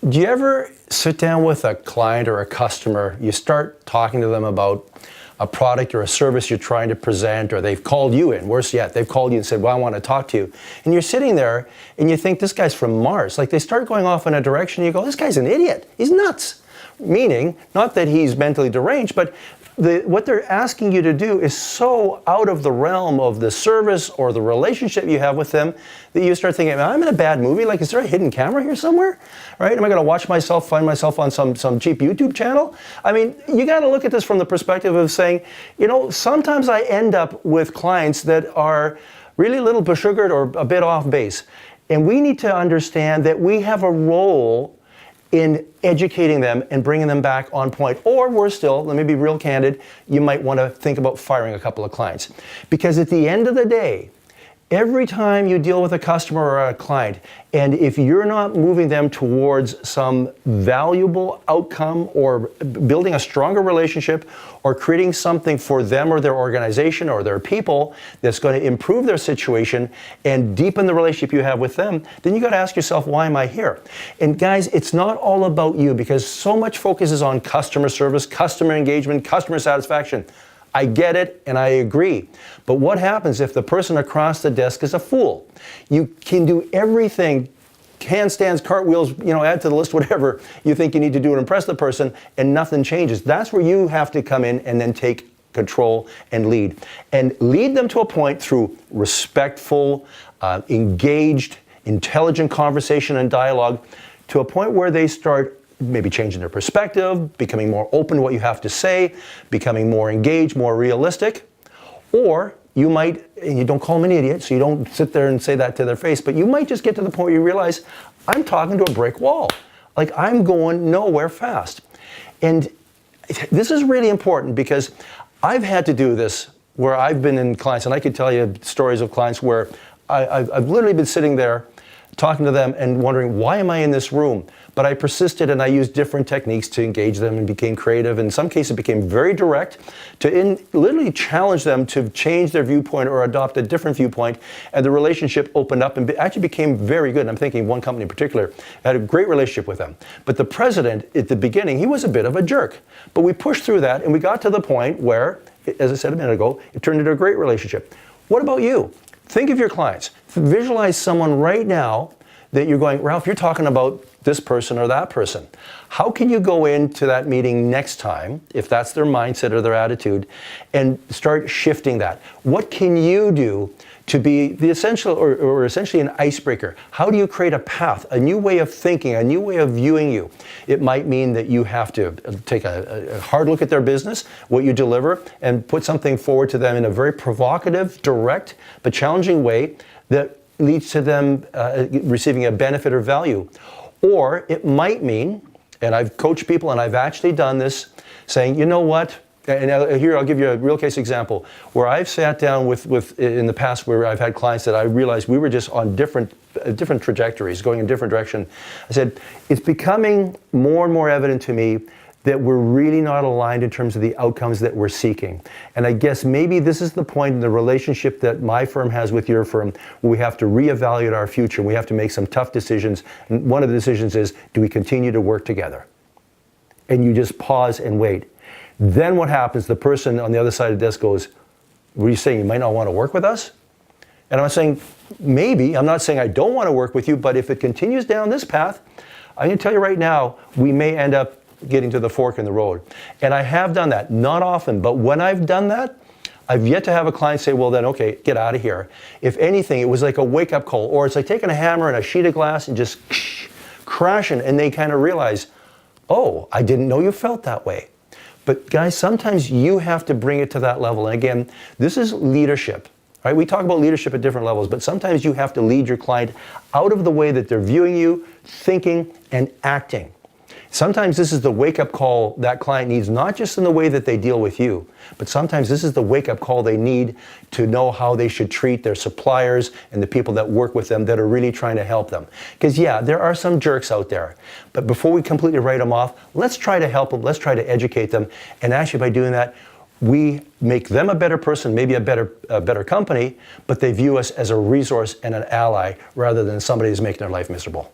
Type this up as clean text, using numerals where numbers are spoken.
Do you ever sit down with a client or a customer, you start talking to them about a product or a service you're trying to present, or they've called you in, worse yet, they've called you and said, well, I want to talk to you. And you're sitting there and you think, this guy's from Mars. Like, they start going off in a direction, you go, this guy's an idiot. He's nuts. Meaning, not that he's mentally deranged, but what they're asking you to do is so out of the realm of the service or the relationship you have with them that you start thinking, I'm in a bad movie. Like, is there a hidden camera here somewhere? Right? Am I going to watch myself, find myself on some cheap YouTube channel? I mean, you got to look at this from the perspective of saying, you know, sometimes I end up with clients that are really a little besugared or a bit off base. And we need to understand that we have a role in educating them and bringing them back on point. Or worse still, let me be real candid, you might want to think about firing a couple of clients. Because at the end of the day, every time you deal with a customer or a client, and if you're not moving them towards some valuable outcome or building a stronger relationship or creating something for them or their organization or their people that's going to improve their situation and deepen the relationship you have with them, then you got to ask yourself, why am I here? And guys, it's not all about you, because so much focus is on customer service, customer engagement, customer satisfaction. I get it and I agree. But what happens if the person across the desk is a fool? You can do everything, handstands, cartwheels, you know, add to the list whatever you think you need to do to impress the person, and nothing changes. That's where you have to come in and then take control and lead. And lead them to a point through respectful, engaged, intelligent conversation and dialogue, to a point where they start maybe changing their perspective, becoming more open to what you have to say, becoming more engaged, more realistic. Or you might, and you don't call them an idiot, so you don't sit there and say that to their face, but you might just get to the point where you realize, I'm talking to a brick wall. Like, I'm going nowhere fast. And this is really important, because I've had to do this where I've been in clients, and I could tell you stories of clients where I've literally been sitting there talking to them and wondering, why am I in this room? But I persisted and I used different techniques to engage them and became creative. In some cases, became very direct to literally challenge them to change their viewpoint or adopt a different viewpoint. And the relationship opened up and actually became very good. And I'm thinking one company in particular, I had a great relationship with them. But the president at the beginning, he was a bit of a jerk. But we pushed through that and we got to the point where, as I said a minute ago, it turned into a great relationship. What about you? Think of your clients. Visualize someone right now that you're going, Ralph, you're talking about this person or that person. How can you go into that meeting next time, if that's their mindset or their attitude, and start shifting that? What can you do to be the essential or essentially an icebreaker? How do you create a path, a new way of thinking, a new way of viewing you? It might mean that you have to take a hard look at their business, what you deliver, and put something forward to them in a very provocative, direct, but challenging way that leads to them receiving a benefit or value. Or it might mean, and I've coached people and I've actually done this, saying, you know what? And here I'll give you a real case example where I've sat down with in the past where I've had clients that I realized we were just on different trajectories, going in different direction. I said, it's becoming more and more evident to me that we're really not aligned in terms of the outcomes that we're seeking. And I guess maybe this is the point in the relationship that my firm has with your firm where we have to reevaluate our future. We have to make some tough decisions. And one of the decisions is, do we continue to work together? And you just pause and wait. Then what happens? The person on the other side of the desk goes, what are you saying? You might not want to work with us? And I'm saying, maybe. I'm not saying I don't want to work with you, but if it continues down this path, I'm going to tell you right now, we may end up getting to the fork in the road. And I have done that, not often, but when I've done that, I've yet to have a client say, well then, okay, get out of here. If anything, it was like a wake-up call, or it's like taking a hammer and a sheet of glass and just crashing, and they kind of realize, oh, I didn't know you felt that way. But guys, sometimes you have to bring it to that level. And again, this is leadership. Right? We talk about leadership at different levels, but sometimes you have to lead your client out of the way that they're viewing you, thinking, and acting. Sometimes this is the wake-up call that client needs, not just in the way that they deal with you, but sometimes this is the wake-up call they need to know how they should treat their suppliers and the people that work with them that are really trying to help them. Because yeah, there are some jerks out there, but before we completely write them off, let's try to help them, let's try to educate them, and actually by doing that, we make them a better person, maybe a better company, but they view us as a resource and an ally rather than somebody who's making their life miserable.